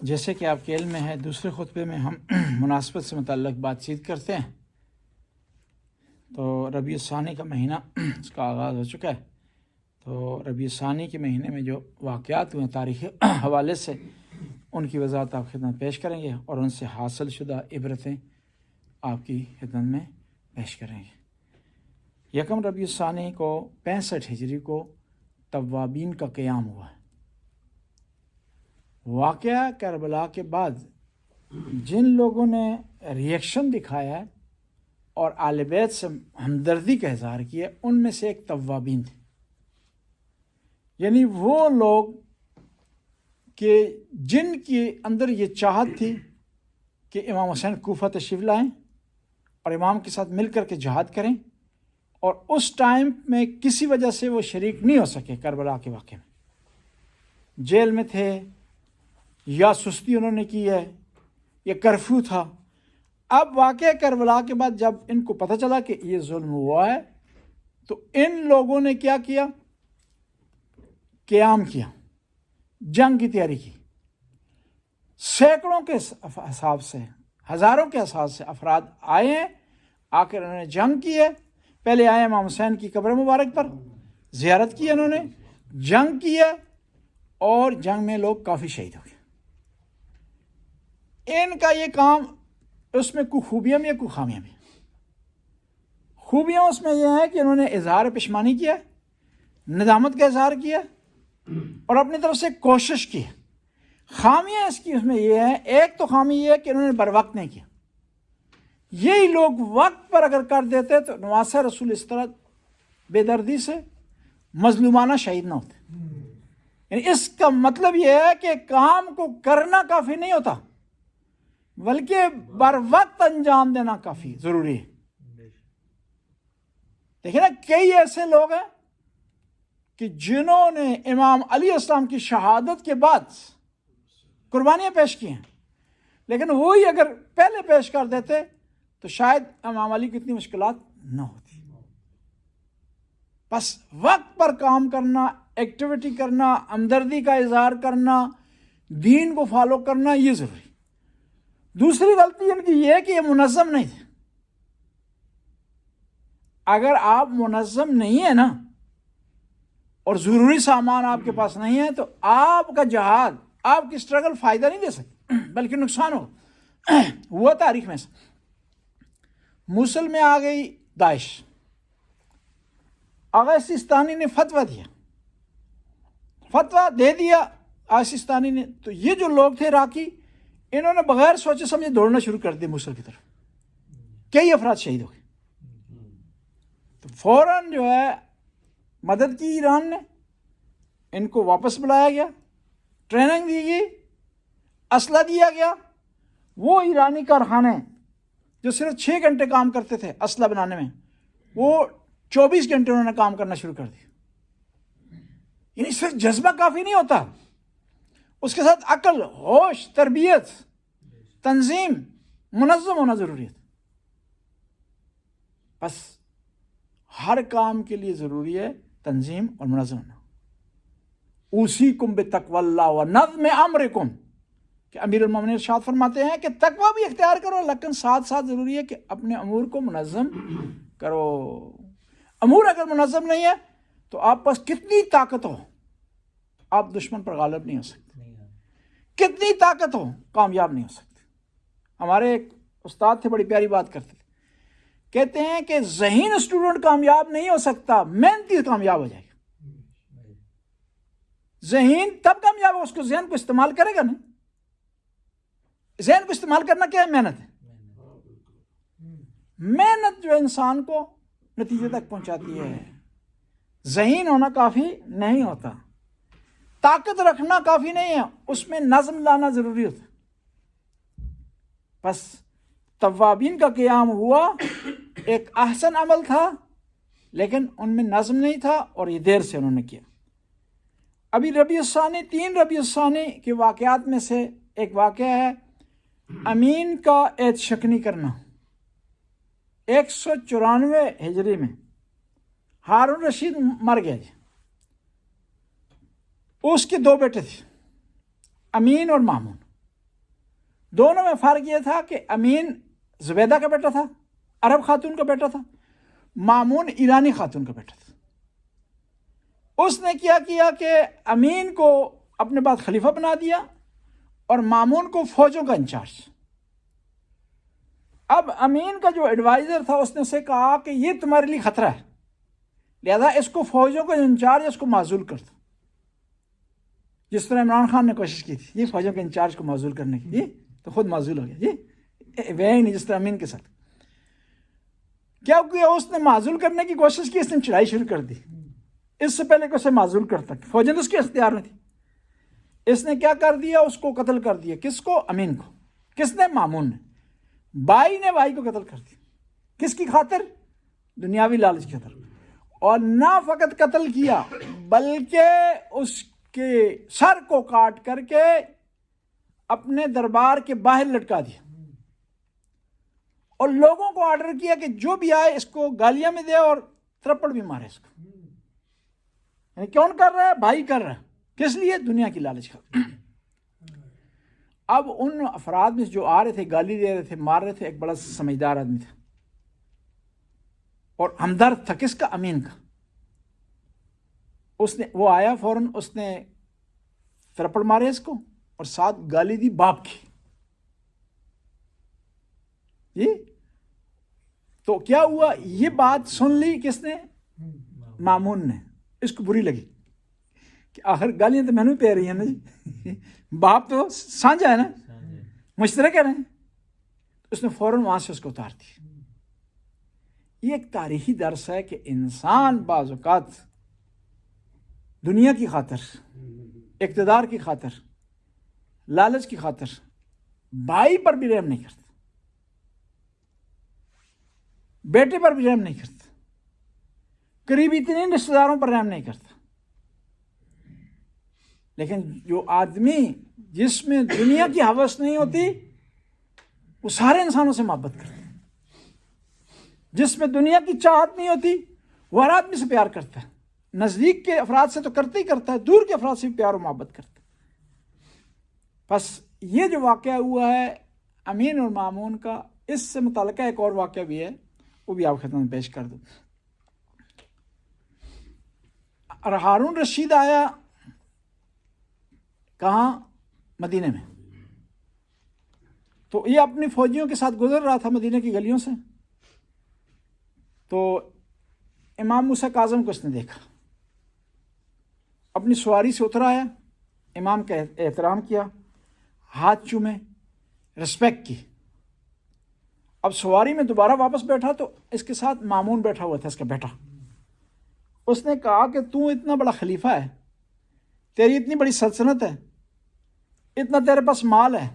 جیسے کہ آپ کے علم میں ہے، دوسرے خطبے میں ہم مناسبت سے متعلق بات چیت کرتے ہیں۔ تو ربیع الثانی کا مہینہ اس کا آغاز ہو چکا ہے۔ تو ربیع الثانی کے مہینے میں جو واقعات ہوئے تاریخی حوالے سے، ان کی وضاحت آپ خدمت پیش کریں گے اور ان سے حاصل شدہ عبرتیں آپ کی خدمت میں پیش کریں گے۔ یکم ربیع الثانی کو 65 ہجری کو توابین کا قیام ہوا ہے۔ واقعہ کربلا کے بعد جن لوگوں نے ریئیکشن دکھایا ہے اور اہل بیت سے ہمدردی کا اظہار کیا، ان میں سے ایک توابین تھے، یعنی وہ لوگ کہ جن کے اندر یہ چاہت تھی کہ امام حسین کوفہ تشریف لائیں اور امام کے ساتھ مل کر کے جہاد کریں، اور اس ٹائم میں کسی وجہ سے وہ شریک نہیں ہو سکے کربلا کے واقعے میں، جیل میں تھے یا سستی انہوں نے کی ہے یا کرفیو تھا۔ اب واقعہ کربلا کے بعد جب ان کو پتہ چلا کہ یہ ظلم ہوا ہے، تو ان لوگوں نے کیا کیا؟ قیام کیا، جنگ کی تیاری کی۔ سینکڑوں کے حساب سے، ہزاروں کے حساب سے افراد آئے ہیں، آ کر انہوں نے جنگ کی ہے۔ پہلے آئے امام حسین کی قبر مبارک پر، زیارت کی انہوں نے، جنگ کی ہے، اور جنگ میں لوگ کافی شہید ہو گئے۔ ان کا یہ کام، اس میں کوئی خوبیاں بھی ہیں کوئی خامیاں بھی ہیں۔ خوبیاں اس میں یہ ہیں کہ انہوں نے اظہار پشیمانی کیا، ندامت کا اظہار کیا اور اپنی طرف سے کوشش کی۔ خامیاں اس کی اس میں یہ ہے، ایک تو خامی یہ ہے کہ انہوں نے بر وقت نہیں کیا۔ یہی لوگ وقت پر اگر کر دیتے تو نواسہ رسول اس طرح بے دردی سے مظلومانہ شہید نہ ہوتے۔ یعنی اس کا مطلب یہ ہے کہ کام کو کرنا کافی نہیں ہوتا، بلکہ بر وقت انجام دینا کافی ضروری ہے۔ دیکھیں نا، کئی ایسے لوگ ہیں کہ جنہوں نے امام علیہ السلام کی شہادت کے بعد قربانیاں پیش کی ہیں، لیکن وہی اگر پہلے پیش کر دیتے تو شاید امام علی کی اتنی مشکلات نہ ہوتی۔ بس وقت پر کام کرنا، ایکٹیویٹی کرنا، ہمدردی کا اظہار کرنا، دین کو فالو کرنا، یہ ضروری۔ دوسری غلطی ان کی یہ ہے کہ یہ منظم نہیں تھے۔ اگر آپ منظم نہیں ہیں نا، اور ضروری سامان آپ کے پاس نہیں ہے، تو آپ کا جہاد، آپ کی اسٹرگل فائدہ نہیں دے سکتی بلکہ نقصان ہو۔ وہ تاریخ میں سے موصل میں آ گئی داعش، آغا سیستانی نے فتویٰ دیا، فتویٰ دے دیا آغا سیستانی نے، تو یہ جو لوگ تھے عراقی، انہوں نے بغیر سوچے سمجھے دوڑنا شروع کر دیا موصل کی طرف۔ کئی افراد شہید ہو گئے۔ تو فوراً جو ہے مدد کی ایران نے، ان کو واپس بلایا گیا، ٹریننگ دی گئی، اسلحہ دیا گیا۔ وہ ایرانی کارخانے جو صرف 6 گھنٹے کام کرتے تھے اسلحہ بنانے میں، وہ 24 گھنٹے انہوں نے کام کرنا شروع کر دیا۔ یعنی صرف جذبہ کافی نہیں ہوتا، اس کے ساتھ عقل، ہوش، تربیت، تنظیم، منظم ہونا ضروری ہے۔ بس ہر کام کے لیے ضروری ہے تنظیم اور منظم ہونا۔ اوصیکم بتقوی اللہ و نظم امرکم، کہ امیر المومنین ارشاد فرماتے ہیں کہ تقوی بھی اختیار کرو، لیکن ساتھ ساتھ ضروری ہے کہ اپنے امور کو منظم کرو۔ امور اگر منظم نہیں ہے تو آپ پاس کتنی طاقت ہو، آپ دشمن پر غالب نہیں ہو سکتے۔ کتنی طاقت ہو، کامیاب نہیں ہو سکتے۔ ہمارے ایک استاد تھے، بڑی پیاری بات کرتے تھے، کہتے ہیں کہ ذہین اسٹوڈنٹ کامیاب نہیں ہو سکتا، محنتی کامیاب ہو جائے گا۔ ذہین تب کامیاب ہو، اس کو ذہن کو استعمال کرے گا نا۔ ذہن کو استعمال کرنا کیا ہے؟ محنت ہے۔ محنت جو انسان کو نتیجے تک پہنچاتی ہے۔ ذہین ہونا کافی نہیں ہوتا، طاقت رکھنا کافی نہیں ہے، اس میں نظم لانا ضروری ہوتا۔ بس توابین کا قیام ہوا، ایک احسن عمل تھا، لیکن ان میں نظم نہیں تھا، اور یہ دیر سے انہوں نے کیا۔ ابھی ربیع الثانی، 3 ربیع الثانی کے واقعات میں سے ایک واقعہ ہے امین کا عید شکنی کرنا۔ 194 ہجری میں ہارون رشید مر گیا جی۔ اس کے 2 بیٹے تھے، امین اور مامون۔ دونوں میں فرق یہ تھا کہ امین زبیدہ کا بیٹا تھا، عرب خاتون کا بیٹا تھا، مامون ایرانی خاتون کا بیٹا تھا۔ اس نے کیا کہ امین کو اپنے بعد خلیفہ بنا دیا اور مامون کو فوجوں کا انچارج۔ اب امین کا جو ایڈوائزر تھا اس نے اسے کہا کہ یہ تمہارے لیے خطرہ ہے، لہذا اس کو فوجوں کا انچارج اس کو معزول کر دو، جس طرح عمران خان نے کوشش کی تھی یہ فوجوں کے انچارج کو معزول کرنے کی، یہ تو خود معزول ہو گیا، یہ وہی نہیں جس طرح امین کے ساتھ کیا کیا، اس نے معزول کرنے کی کوشش کی، اس نے چڑھائی شروع کر دی۔ اس سے پہلے کہ اسے معزول کرتا، فوجیں تو اس کے اختیار میں تھی، اس نے کیا کر دیا، اس کو قتل کر دیا۔ کس کو؟ امین کو۔ کس نے؟ مامون نے۔ بھائی نے بھائی کو قتل کر دیا، کس کی خاطر؟ دنیاوی لالچ کی خاطر۔ اور نہ فقط قتل کیا بلکہ اس کے سر کو کاٹ کر کے اپنے دربار کے باہر لٹکا دیا، اور لوگوں کو آرڈر کیا کہ جو بھی آئے اس کو گالیاں میں دے اور تھپڑ بھی مارے اس کو۔ یعنی کون کر رہا ہے؟ بھائی کر رہا ہے۔ کس لیے؟ دنیا کی لالچ کا۔ اب ان افراد میں جو آ رہے تھے، گالی دے رہے تھے، مار رہے تھے، ایک بڑا سمجھدار آدمی تھا اور ہمدرد تھا۔ کس کا؟ امین کا۔ اس نے وہ آیا فوراً، اس نے تھپڑ مارے اس کو اور ساتھ گالی دی باپ کی۔ جی تو کیا ہوا؟ یہ بات سن لی کس نے؟ مامون نے۔ اس کو بری لگی کہ آخر گالیاں تو میں نے پہ رہی ہیں نا جی، باپ تو سانجا ہے نا، مشترک ہے نا۔ اس نے فوراً وہاں سے اس کو اتار دی۔ یہ ایک تاریخی درس ہے کہ انسان بعض اوقات دنیا کی خاطر، اقتدار کی خاطر، لالچ کی خاطر بھائی پر بھی رحم نہیں کرتا، بیٹے پر بھی رحم نہیں کرتا، قریبی ترین رشتہ داروں پر رحم نہیں کرتا۔ لیکن جو آدمی جس میں دنیا کی ہوس نہیں ہوتی وہ سارے انسانوں سے محبت کرتا ہے، جس میں دنیا کی چاہت نہیں ہوتی وہ ہر آدمی سے پیار کرتا ہے، نزدیک کے افراد سے تو کرتا ہی کرتا ہے، دور کے افراد سے بھی پیار و محبت کرتا ہے۔ بس یہ جو واقعہ ہوا ہے امین اور مامون کا، اس سے متعلقہ ایک اور واقعہ بھی ہے، وہ بھی آپ خدمت میں پیش کر دوں۔ اور ہارون رشید آیا کہاں؟ مدینے میں۔ تو یہ اپنی فوجیوں کے ساتھ گزر رہا تھا مدینے کی گلیوں سے، تو امام موسیٰ کاظم کو اس نے دیکھا، اپنی سواری سے اتر آیا، امام کا احترام کیا، ہاتھ چومے، رسپیکٹ کی۔ اب سواری میں دوبارہ واپس بیٹھا تو اس کے ساتھ مامون بیٹھا ہوا تھا، اس کا بیٹا۔ اس نے کہا کہ تو اتنا بڑا خلیفہ ہے، تیری اتنی بڑی سلطنت ہے، اتنا تیرے پاس مال ہے،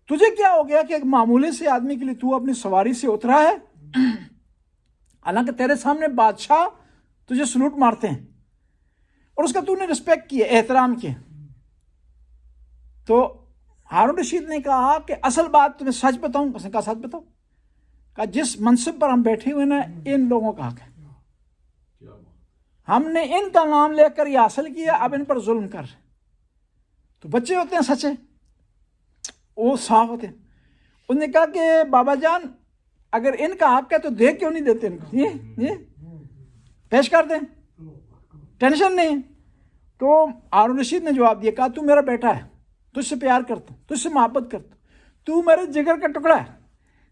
تجھے کیا ہو گیا کہ ایک معمولی سے آدمی کے لیے تو اپنی سواری سے اترا ہے، حالانکہ تیرے سامنے بادشاہ تجھے سلوٹ مارتے ہیں اور اس کا تو نے رسپیکٹ کیا، احترام کیا۔ تو ہارون رشید نے کہا کہ اصل بات تمہیں سچ بتاؤں؟ اس نے کہا سچ بتاؤ۔ کہا جس منصب پر ہم بیٹھے ہوئے نا، ان لوگوں کا حق ہے، ہم نے ان کا نام لے کر یہ حاصل کیا، اب ان پر ظلم کر رہے۔ تو بچے ہوتے ہیں سچے، وہ صاف ہوتے ہیں۔ انہوں نے کہا کہ بابا جان اگر ان کا حق ہے تو دے کیوں نہیں دیتے ان کو، یہ پیش کر دیں، ٹینشن نہیں۔ تو ہارون رشید نے جواب دیا، کہا تو میرا بیٹا ہے، تجھ سے پیار کرتا ہوں، تجھ سے محبت کرتا ہوں، تو میرے جگر کا ٹکڑا ہے،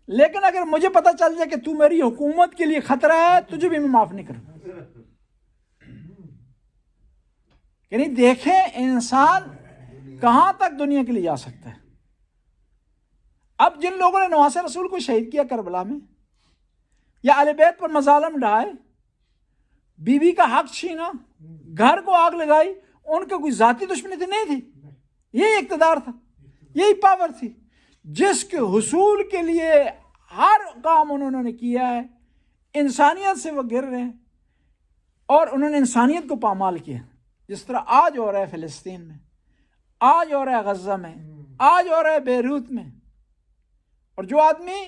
لیکن اگر مجھے پتہ چل جائے کہ تو میری حکومت کے لیے خطرہ ہے، تجھے بھی میں معاف نہیں کروں۔ یعنی دیکھیں انسان کہاں تک دنیا کے لیے جا سکتا ہے۔ اب جن لوگوں نے نواس رسول کو شہید کیا کربلا میں، یا اہل بیت پر مظالم ڈھائے، بیوی کا حق چھینا، گھر کو آگ لگائی، ان کا کوئی ذاتی دشمنی تو نہیں تھی، یہی اقتدار تھا، یہی پاور تھی جس کے حصول کے لیے ہر کام انہوں نے کیا ہے۔ انسانیت سے وہ گر رہے ہیں اور انہوں نے انسانیت کو پامال کیا، جس طرح آج ہو رہا ہے فلسطین میں، آج ہو رہا ہے غزہ میں، آج ہو رہا ہے بیروت میں۔ اور جو آدمی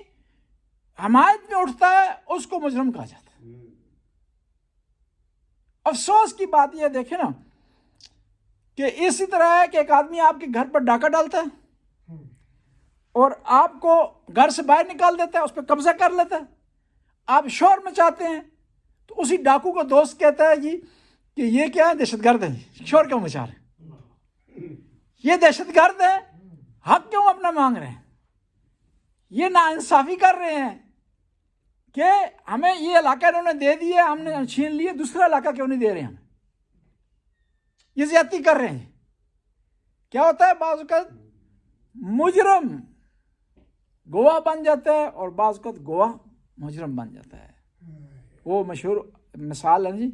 حمایت میں اٹھتا ہے اس کو مجرم کہا جاتا ہے۔ افسوس کی بات یہ دیکھیں نا کہ اسی طرح ہے کہ ایک آدمی آپ کے گھر پر ڈاکہ ڈالتا ہے، اور آپ کو گھر سے باہر نکال دیتا ہے، اس پہ قبضہ کر لیتا ہے، آپ شور مچاتے ہیں تو اسی ڈاکو کو دوست کہتا ہے جی کہ یہ کیا ہے، دہشت گرد ہے، شور کیوں مچا رہے ہیں، یہ دہشت گرد ہے، حق کیوں اپنا مانگ رہے ہیں، یہ ناانصافی کر رہے ہیں کہ ہمیں یہ علاقہ انہوں نے دے دیا، ہم نے چھین لیے، دوسرا علاقہ کیوں نہیں دے رہے ہمیں، یہ زیادتی کر رہے ہیں۔ کیا ہوتا ہے بعض اوقات مجرم گواہ بن جاتا ہے اور بعض اوقات گواہ مجرم بن جاتا ہے۔ وہ مشہور مثال ہے جی